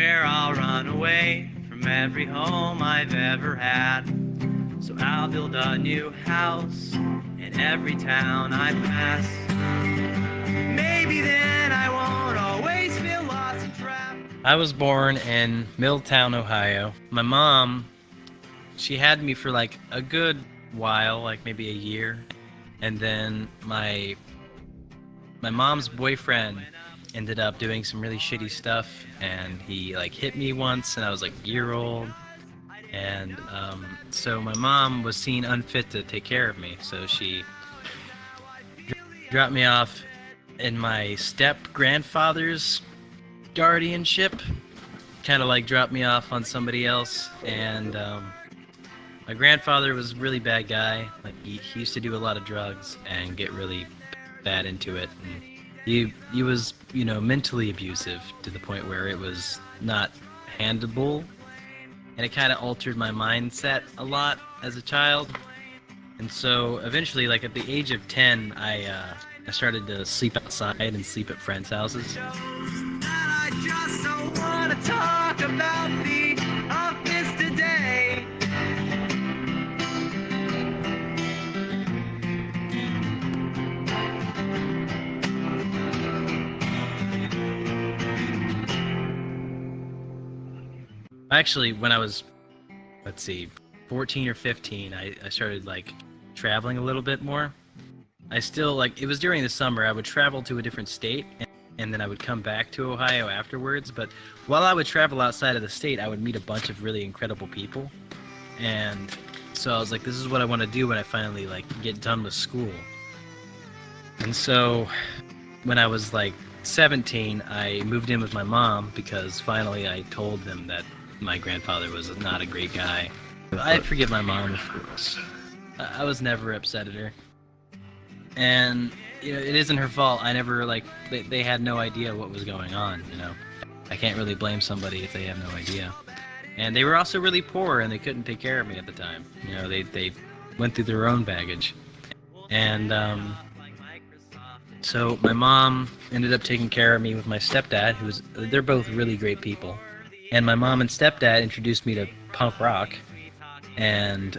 where I'll run away from every home I've ever had. So I'll build a new house in every town I pass. Maybe then I won't always feel lost and trapped. I was born in Middletown, Ohio. My mom, she had me for like a good while, like maybe a year. And then my mom's boyfriend ended up doing some really shitty stuff, and he like hit me once, and I was like a year old. And so my mom was seen unfit to take care of me, so she dropped me off in my step-grandfather's guardianship, kind of like dropped me off on somebody else. And my grandfather was a really bad guy. Like he used to do a lot of drugs and get really bad into it. And he was, mentally abusive to the point where it was not handleable. And it kind of altered my mindset a lot as a child. And so eventually, like at the age of 10, I started to sleep outside and sleep at friends' houses. I just don't want to talk about the office today. Actually, when I was, 14 or 15, I started like traveling a little bit more. I still it was during the summer, I would travel to a different state and then I would come back to Ohio afterwards. But while I would travel outside of the state, I would meet a bunch of really incredible people. And so I was like, this is what I want to do when I finally get done with school. And so when I was 17, I moved in with my mom because finally I told them that my grandfather was not a great guy. I forgive my mom, of course. I was never upset at her. And, it isn't her fault. I never, they had no idea what was going on, I can't really blame somebody if they have no idea. And they were also really poor, and they couldn't take care of me at the time. They went through their own baggage. And, so my mom ended up taking care of me with my stepdad, they're both really great people. And my mom and stepdad introduced me to punk rock. And,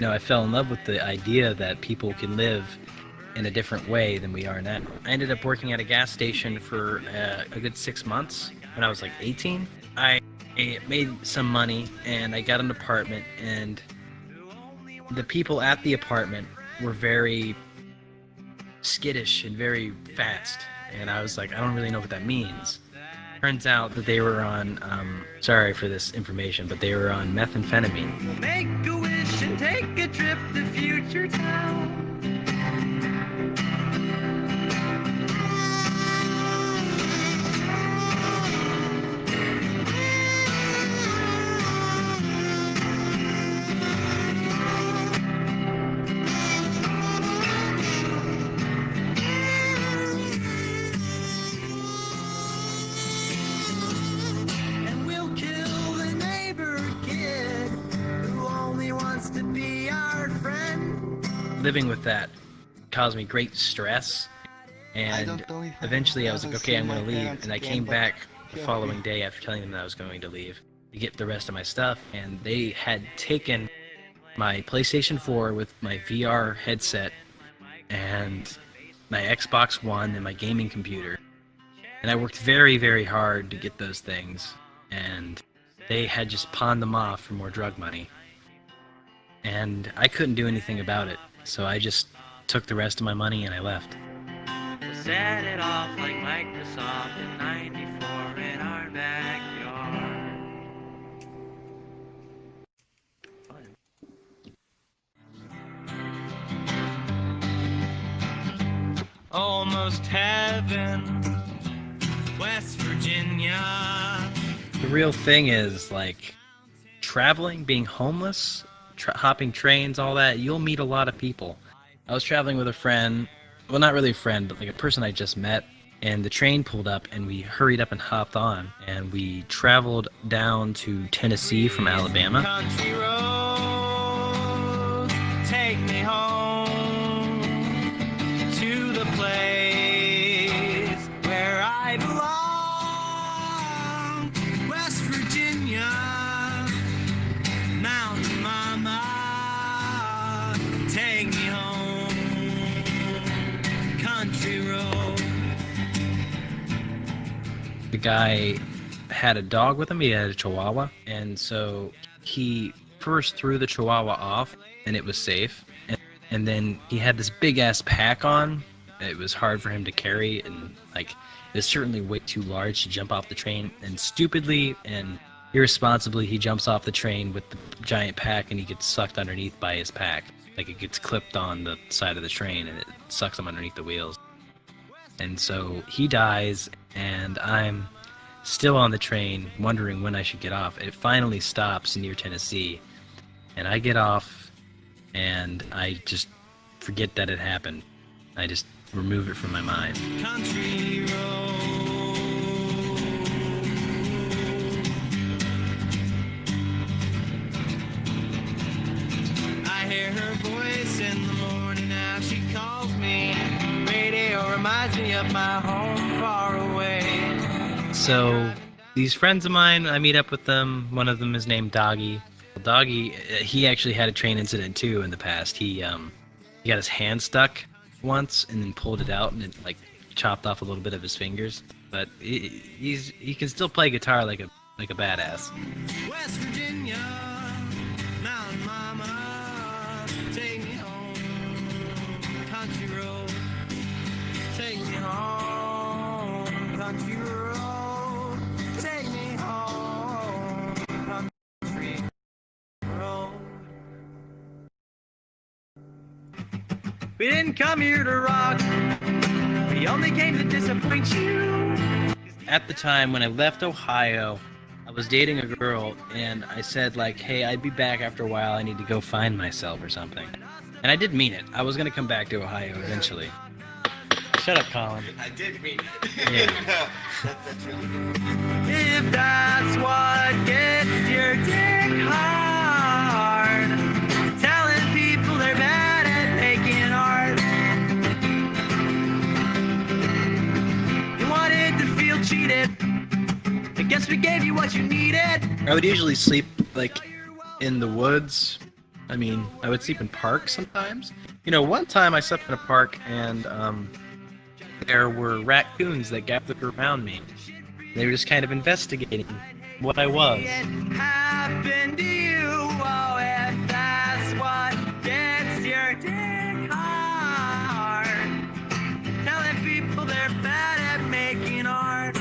I fell in love with the idea that people can live in a different way than we are now. I ended up working at a gas station for a good 6 months when I was 18. I made some money and I got an apartment, and the people at the apartment were very skittish and very fast. And I was like, I don't really know what that means. Turns out that they were on, sorry for this information, but they were on methamphetamine. We'll make a wish and take a trip to future town. Living with that caused me great stress, and eventually I was like, okay, I'm going to leave. And I came back the following day after telling them that I was going to leave to get the rest of my stuff, and they had taken my PlayStation 4 with my VR headset and my Xbox One and my gaming computer. And I worked very, very hard to get those things, and they had just pawned them off for more drug money. And I couldn't do anything about it. So I just took the rest of my money and I left. We set it off like Microsoft in '94 in our backyard. Almost heaven, West Virginia. The real thing is traveling, being homeless, hopping trains, all that, you'll meet a lot of people. I was traveling with a friend, well, not really a friend, but a person I just met, and the train pulled up and we hurried up and hopped on, and we traveled down to Tennessee from Alabama. Country roads, take me home to the place where I belong. guy had a dog with him. He had a Chihuahua, and so he first threw the Chihuahua off, and it was safe. And then he had this big ass pack on. It was hard for him to carry, and like it was certainly way too large to jump off the train. And stupidly and irresponsibly, he jumps off the train with the giant pack, and he gets sucked underneath by his pack. Like it gets clipped on the side of the train, and it sucks him underneath the wheels. And so he dies, and I'm still on the train, wondering when I should get off. It finally stops near Tennessee, and I get off, and I just forget that it happened. I just remove it from my mind. Country road. I hear her voice in the morning now she calls me. Radio reminds me of my home far away. So these friends of mine, I meet up with them. One of them is named Doggy. Doggy, he actually had a train incident too in the past. He got his hand stuck once and then pulled it out, and it like chopped off a little bit of his fingers. But he can still play guitar like a badass. West Virginia, Mountain Mama, take me home. Country road, take me home. Country road, take me home. Country road. We didn't come here to rock. We only came to disappoint you. At the time when I left Ohio, I was dating a girl, and I said like, hey, I'd be back after a while. I need to go find myself or something. And I did mean it. I was going to come back to Ohio eventually. Shut up, Colin. I did mean it. Yeah. That's really good. If that's what gets your dick hard, telling people they're bad at making art. You wanted to feel cheated. I guess we gave you what you needed. I would usually sleep like in the woods. I mean, I would sleep in parks sometimes. You know, one time I slept in a park, and there were raccoons that gathered around me. They were just kind of investigating what I was. It happened to you. Oh, if that's what gets your dick hard, telling people they're bad at making art.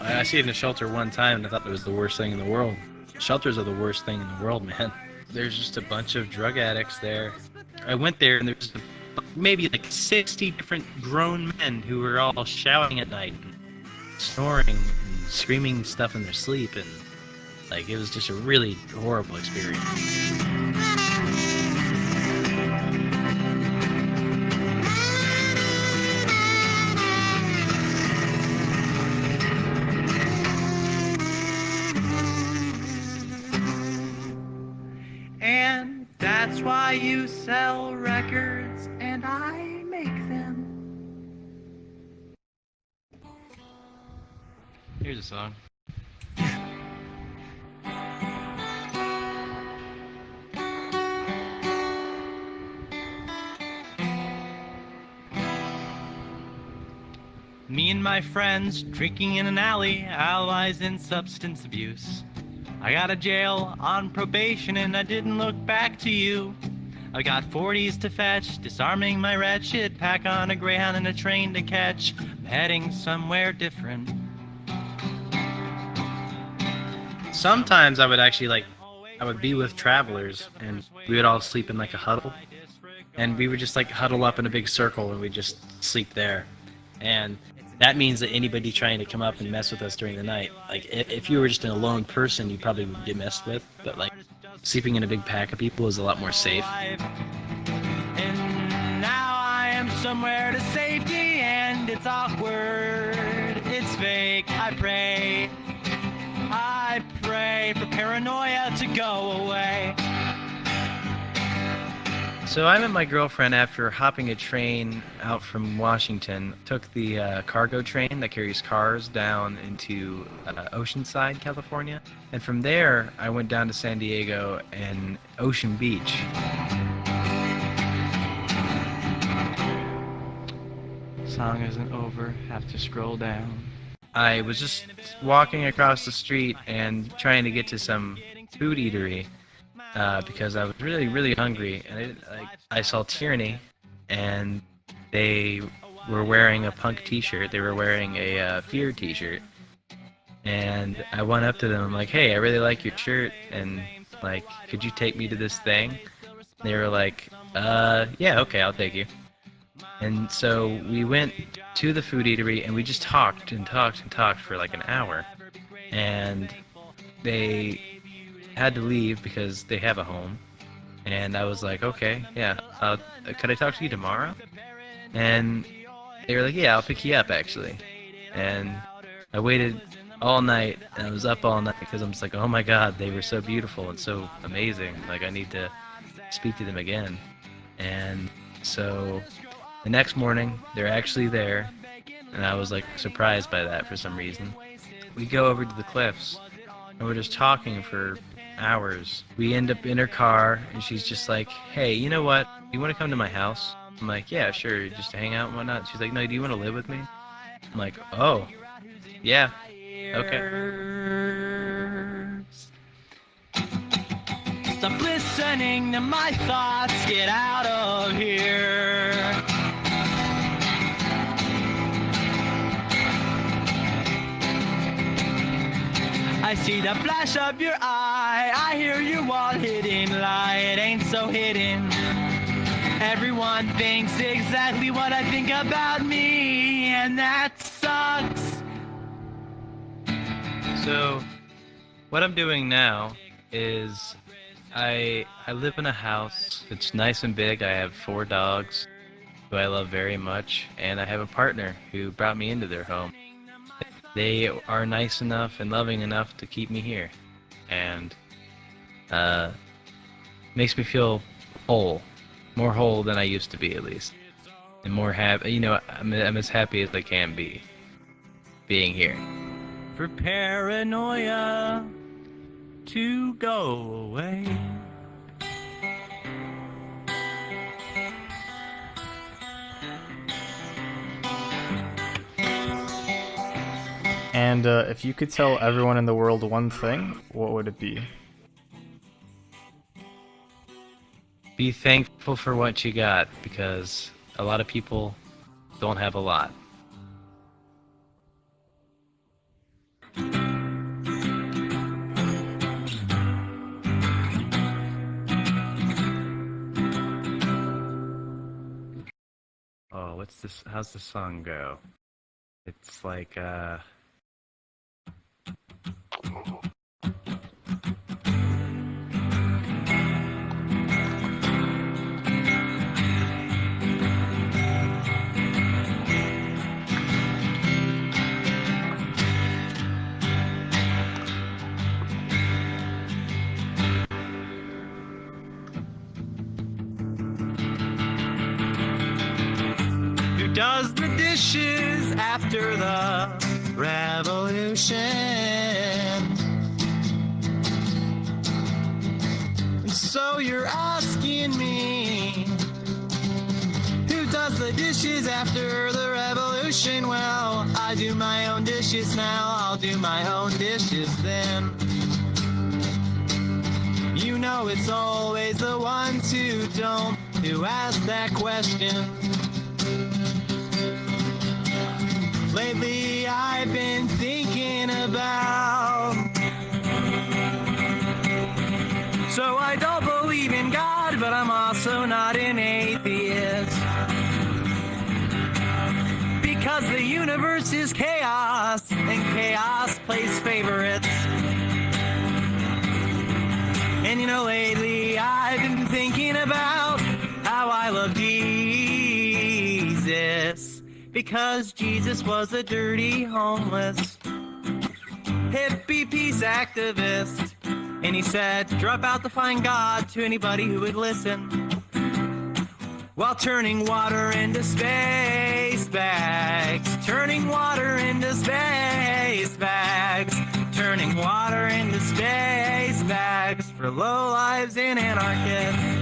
I stayed in a shelter one time, and I thought it was the worst thing in the world. Shelters are the worst thing in the world, man. There's just a bunch of drug addicts there. I went there, and there's maybe like 60 different grown men who were all shouting at night, and snoring and screaming stuff in their sleep, and like it was just a really horrible experience. And that's why you sell records and I make them. Here's a song. Me and my friends drinking in an alley, allies in substance abuse. I got a jail on probation and I didn't look back to you. I got 40s to fetch, disarming my red shit, pack on a Greyhound and a train to catch. I'm heading somewhere different. Sometimes I would actually I would be with travelers, and we would all sleep in like a huddle, and we would just like huddle up in a big circle, and we'd just sleep there. And that means that anybody trying to come up and mess with us during the night, like if you were just an alone person, you probably would get messed with, but like sleeping in a big pack of people is a lot more safe. And now I am somewhere to safety, and it's awkward, it's fake. I pray for paranoia to go away. So I met my girlfriend after hopping a train out from Washington. Took the cargo train that carries cars down into Oceanside, California. And from there, I went down to San Diego and Ocean Beach. Song isn't over. Have to scroll down. I was just walking across the street and trying to get to some food eatery because I was really, really hungry. And I saw Tyranny, and they were wearing a punk T-shirt. They were wearing a Fear T-shirt. And I went up to them. I'm like, hey, I really like your shirt, and like, could you take me to this thing? They were like, yeah, okay, I'll take you. And so we went to the food eatery, and we just talked and talked and talked for like an hour. And they had to leave because they have a home. And I was like, okay, yeah, could I talk to you tomorrow? And they were like, yeah, I'll pick you up, actually. And I waited all night, and I was up all night because I'm just like, oh my god, they were so beautiful and so amazing. Like, I need to speak to them again. And so the next morning, they're actually there, and I was like surprised by that for some reason. We go over to the cliffs, and we're just talking for hours. We end up in her car, and she's just like, hey, you know what? You want to come to my house? I'm like, yeah, sure, just to hang out and whatnot. She's like, no, do you want to live with me? I'm like, oh, yeah, okay. Stop listening to my thoughts, get out of here. I see the flash of your eye, I hear your wall hitting lie, it ain't so hidden. Everyone thinks exactly what I think about me, and that sucks. So, what I'm doing now is I live in a house. It's nice and big. I have 4 dogs who I love very much, and I have a partner who brought me into their home. They are nice enough and loving enough to keep me here, and makes me feel whole, more whole than I used to be, at least, and more happy. You know, I'm as happy as I can be being here. For paranoia to go away. And if you could tell everyone in the world one thing, what would it be? Be thankful for what you got, because a lot of people don't have a lot. Oh, what's this? How's the song go? It's like, Who does the dishes after the revolution? And so you're asking me, who does the dishes after the revolution? Well, I do my own dishes now, I'll do my own dishes then. You know it's always the ones who don't who ask that question. Lately I've been thinking about, so I don't believe in God, but I'm also not an atheist, because the universe is chaos, and chaos plays favorites. And you know, lately I've been thinking about how I love Jesus, because Jesus was a dirty, homeless, hippie peace activist. And he said, drop out to find God to anybody who would listen, while turning water into space bags, turning water into space bags, turning water into space bags for lowlives and anarchists.